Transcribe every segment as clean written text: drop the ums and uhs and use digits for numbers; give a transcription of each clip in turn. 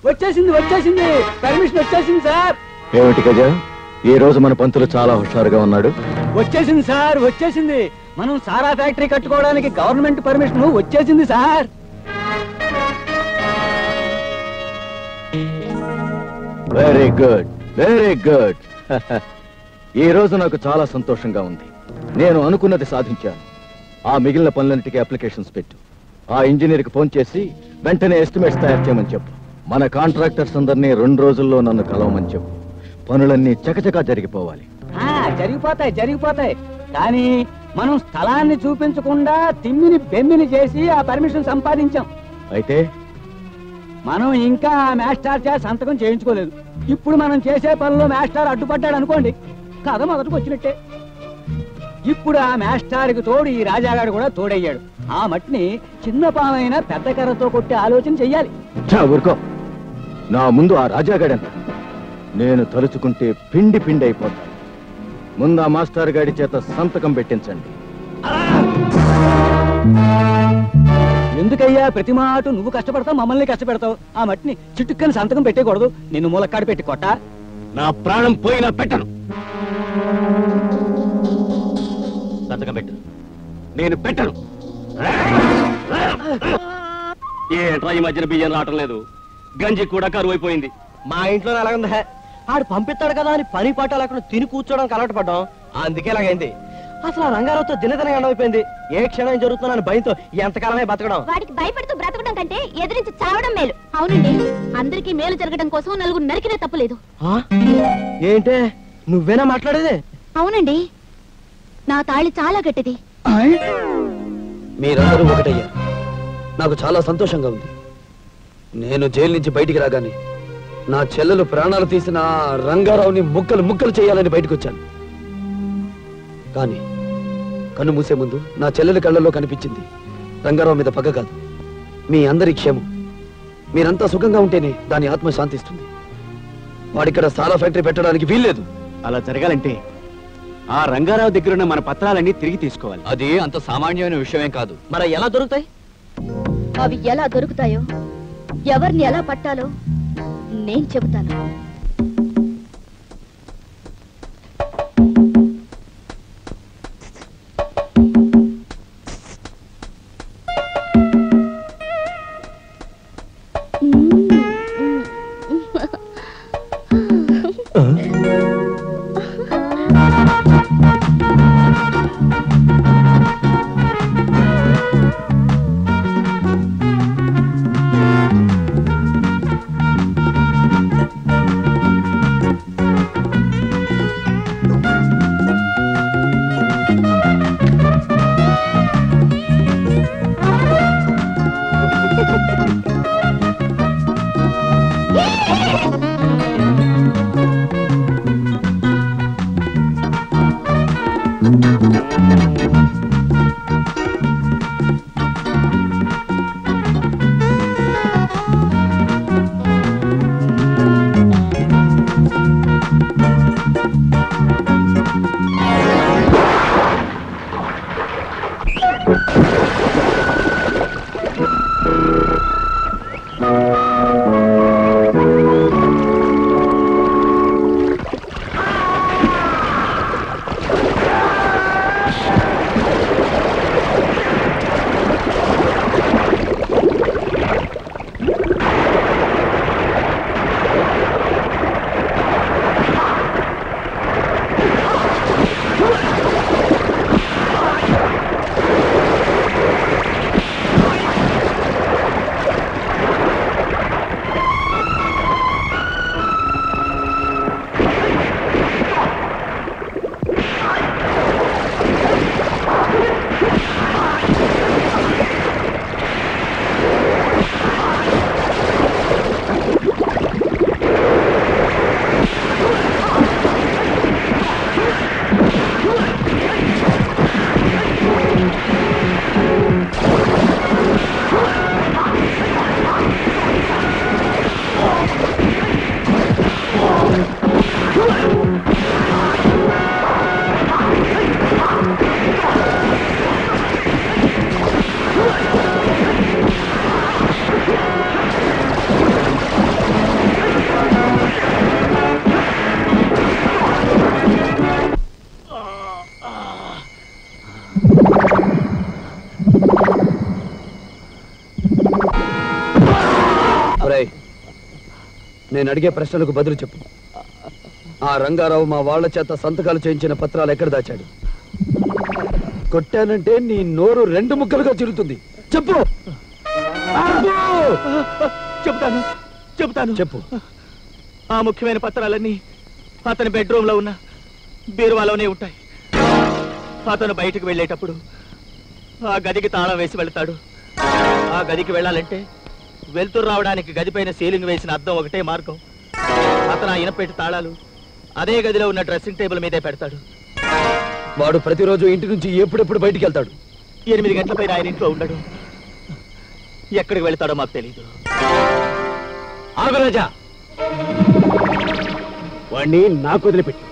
వచ్చేసింది వచ్చేసింది పర్మిషన్ వచ్చేసింది సార్. ఏమిటి గజ, ఈ రోజు మన పంతులు చాలా హుషారుగా ఉన్నాడు. వచ్చేసింది సార్ వచ్చేసింది. మనం సారా ఫ్యాక్టరీ కట్టుకోవడానికి గవర్నమెంట్ పర్మిషన్ వచ్చేసింది sir. Very good very good. ఈ రోజు నాకు చాలా సంతోషంగా ఉంది. నేను అనుకున్నది సాధించాను. ఆ మిగిలిన పనులన్నిటికీ అప్లికేషన్స్ పెట్టు. ఆ ఇంజనీర్కి ఫోన్ చేసి వెంటనే ఎస్టిమేట్స్ తయారు చేయమని చెప్పు. మన కాంట్రాక్టర్స్ అందరినీ 2 రోజుల్లో నన్ను కలవమని చెప్పు. పనులన్నీ చకచకా జరిగిపోవాలి. జరిగిపోతాయి జరిగిపోతాయి. కానీ మనం స్థలాన్ని చూపించకుండా తిమ్మిని బెమ్మిని చేసి ఆ పర్మిషన్ సంపాదించాం. అయితే మనం ఇంకా ఆ మాస్టర్ చేత సంతకం చేయించుకోలేదు. ఇప్పుడు మనం చేసే పనిలో మాస్టర్ అడ్డుపడ్డాడు అనుకోండి, కథ మొదటికి వచ్చినట్టే. ఇప్పుడు ఆ మాస్టర్కి తోడు ఈ రాజాగాడు కూడా తోడయ్యాడు. ఆ మట్టిని చిన్న పామైన పెద్ద కర్రతో కొట్టే ఆలోచన చెయ్యాలి. ఊరుకో. నా ముందు ఆ రాజాగాడంత నేను తలుచుకుంటే పిండి పిండి అయిపోతాను. ముందు ఆ మాస్టర్ గాడి చేత సంతకం పెట్టించండి. ఎందుకయ్యా ప్రతి మాట నువ్వు కష్టపడతావు, మమ్మల్ని కష్టపెడతావు? ఆ మట్టిని చిట్టుక్కని సంతకం పెట్టకూడదు. నిన్ను మూలక్కాడు పెట్టి కొట్ట. నా ప్రాణం పోయినా పెట్టను. సంతకం పెట్టు. నేను పెట్టను. ఏంట్రా ఈ మధ్యన బియ్యం రావటం లేదు? గంజి కూడా కరువు అయిపోయింది. మా ఇంట్లో అలాగందా, ఆడు పంపిస్తాడు కదా అని పని పాట లేకుండా తిని కూర్చోవడానికి అలవాటు పడ్డాం. అందుకే ఇలాగైంది. అసలు ఆ రంగారావుతో దినదిన ఎండైపోయింది. ఏ క్షణం జరుగుతుందని భయంతో ఎంతకాలమే బతకడం. వాడికి భయపడుతూ బ్రతకడం కంటే ఎదిరించి చావడం మేలు. అవునండి, అందరికీ మేలు జరగడం కోసం 4 నరికినే తప్పులేదు. ఏంటే నువ్వేనా మాట్లాడేది? అవునండి, నా తాళి చాలా గట్టిది. మీరందరూ ఒకటయ్యారు. నాకు చాలా సంతోషంగా ఉంది. నేను జైలు నుంచి బయటికి రాగానే నా చెల్లెలు ప్రాణాలు తీసిన రంగారావుని ముక్కలు ముక్కలు చేయాలని బయటకు వచ్చాను. కానీ కన్ను మూసే ముందు నా చెల్లెల కళ్ళల్లో కనిపించింది రంగారావు మీద పగ కాదు, మీ అందరి క్షేమం. మీరంతా సుఖంగా ఉంటేనే దాని ఆత్మ శాంతిస్తుంది. వాడిక్కడ సారా ఫ్యాక్టరీ పెట్టడానికి వీల్లేదు. అలా జరగాలంటే ఆ రంగారావు దగ్గరున్న మన పత్రాలన్నీ తిరిగి తీసుకోవాలి. అది అంత సామాన్యమైన విషయమేం కాదు. మరి ఎలా దొరుకుతాయి? అవి ఎలా దొరుకుతాయో, ఎవరిని ఎలా పట్టాలో నేను చెబుతాను. నేను అడిగే ప్రశ్నలకు బదులు చెప్పు. ఆ రంగారావు మా వాళ్ళ చేత సంతకాలు చేయించిన పత్రాలు ఎక్కడ దాచాడు? కొట్టానంటే నీ నోరు 2 ముక్కలుగా చిరుతుంది. చెప్పు. చెబుతాను చెప్పు. ఆ ముఖ్యమైన పత్రాలన్నీ అతని బెడ్రూమ్ లో ఉన్న బీరువాలోనే ఉంటాయి. అతను బయటికి వెళ్ళేటప్పుడు ఆ గదికి తాళం వేసి వెళ్తాడు. ఆ గదికి వెళ్ళాలంటే వెళ్తురు రావడానికి గదిపైన సీలింగ్ వేసిన అద్దం ఒకటే మార్గం. అతను ఆ ఇనపెట్టి తాళాలు అదే గదిలో ఉన్న డ్రెస్సింగ్ టేబుల్ మీదే పెడతాడు. వాడు ప్రతిరోజు ఇంటి నుంచి ఎప్పుడెప్పుడు బయటికి వెళ్తాడు? 8 గంటల పైన ఆయన ఇంట్లో ఉండడు. ఎక్కడికి వెళ్తాడో మాకు తెలీదు. ఆగరాజా, వాణ్ణి నాకు వదిలిపెట్టు.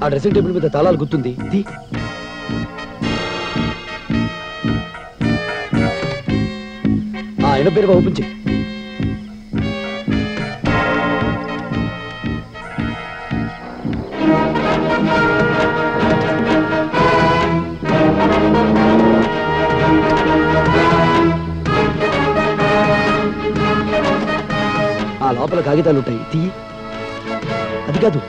ఆ డ్రెస్సింగ్ టేబుల్ మీద తాళాలు గుర్తుంది. ఆయన పేరు ఓపెన్ చెయ్యి. ఆ లోపల కాగితాలు ఉంటాయి. తీయి. అది కాదు.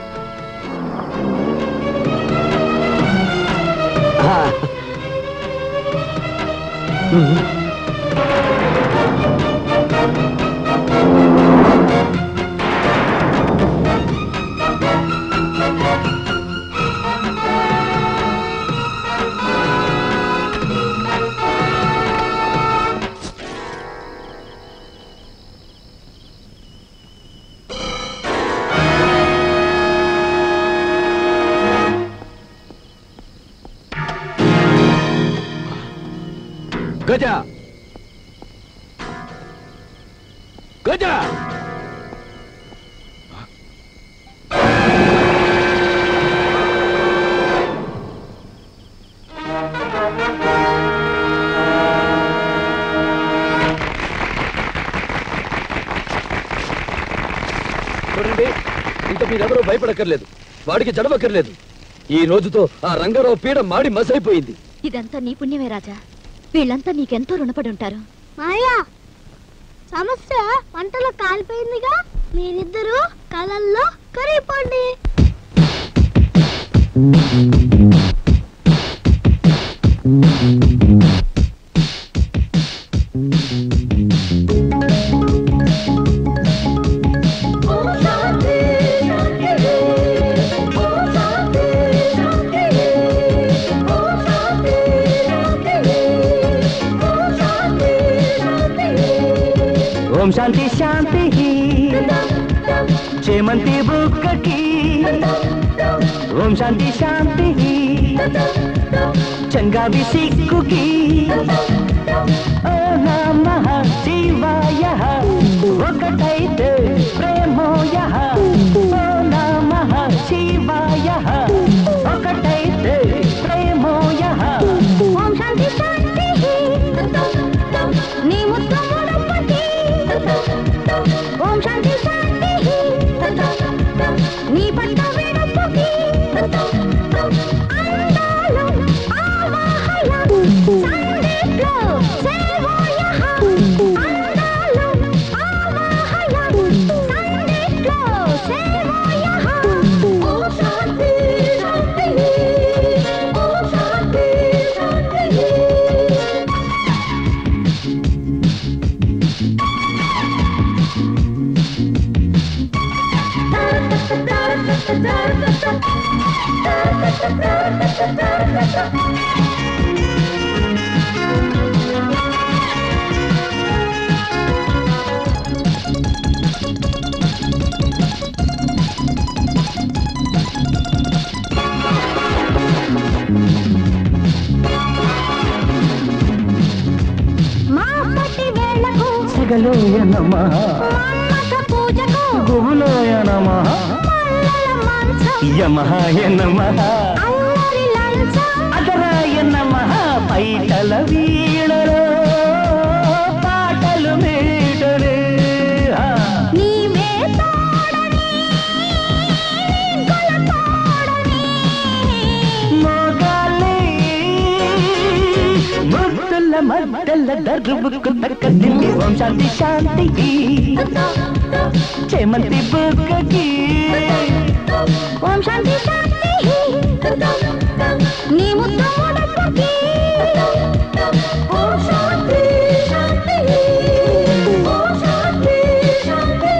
గజా, గజా, చూడండి, ఇంత మీరెవరూ భయపడక్కర్లేదు. వాడికి జడవక్కర్లేదు. ఈ రోజుతో ఆ రంగారావు పీడ మాడి మసైపోయింది. ఇదంతా నీ పుణ్యమే రాజా. వీళ్ళంతా నీకెంతో రుణపడి ఉంటారు. మాయా, సమస్య వంటలో కాలిపోయిందిగా. మీరిద్దరూ కలల్లో కరిగిపోండి. ఓం శాంతి శాంతి చేమంతి బుక్కకి ఓం శాంతి శాంతి చంగావి సిక్కుకి ఓ నమః శివాయ ఒకటైతే ప్రేమోయ ఓ నమః శివాయ ఒకటైతే ప్రేమోయ ఓం శాంతి శాంతి నీ ముద్దు ముడపటి ఓం శాంతి శాంతి నీ పట్ట విడపటి అందాలు ఆవాహయ సందేట్లో సేవోయ అందాలు ఆవాహయ సందేట్లో సేవోయ ఓం శాంతి శాంతి ఓం శాంతి శాంతి మాపటి వేళకు సగలోయ నమః మన్మథ పూజకు గుహులోయ నమః మల్లెల మంచం యమహాయ నమః అల్లరి లంచం అదరాయ నమః పైటల వీణలో పాటలు మీటలే నీవే తోడని కొలతోడని మోగాలి ముద్దుల మద్దెల దర్బుకు తక్కదిల్లి ఓం శాంతి శాంతి చేమంతి బుక్కకి ఓం శాంతి శాంతి నీ ముద్దు ముడపకి ఓం శాంతి శాంతి ఓం శాంతి శాంతి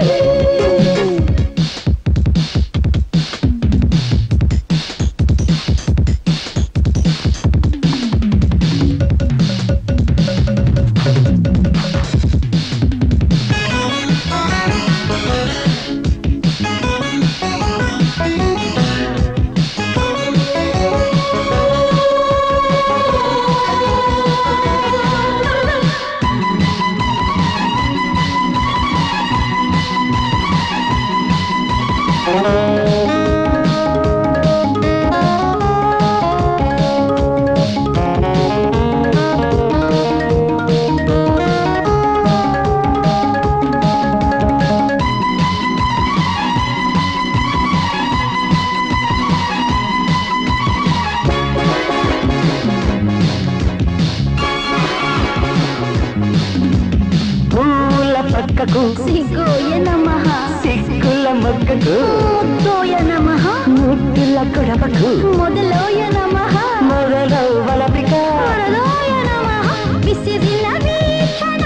పూల పక్కకు సిగ్గోయ నమః సిక్కుల మొక్కకు ముద్దోయ నమః ముద్దుల కొడవకు మొదలోయ నమః మొదలో వలపిక వరలోయ నమః విసిరిల వీక్షణ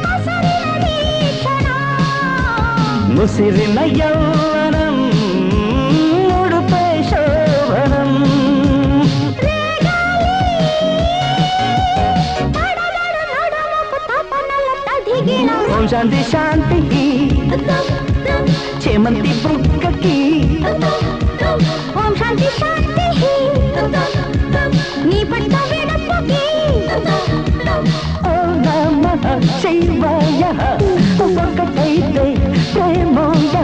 పసరిల వీక్షణ ముసిరిన యౌవనం ముడుపే శోభనం ఓం శాంతి శాంతి చేమంతి బుక్కకి ఓం శాంతి శాంతి నీ పట్ట విడపకి ఓ నమః శివాయ ఒకటైతే ప్రేమోయ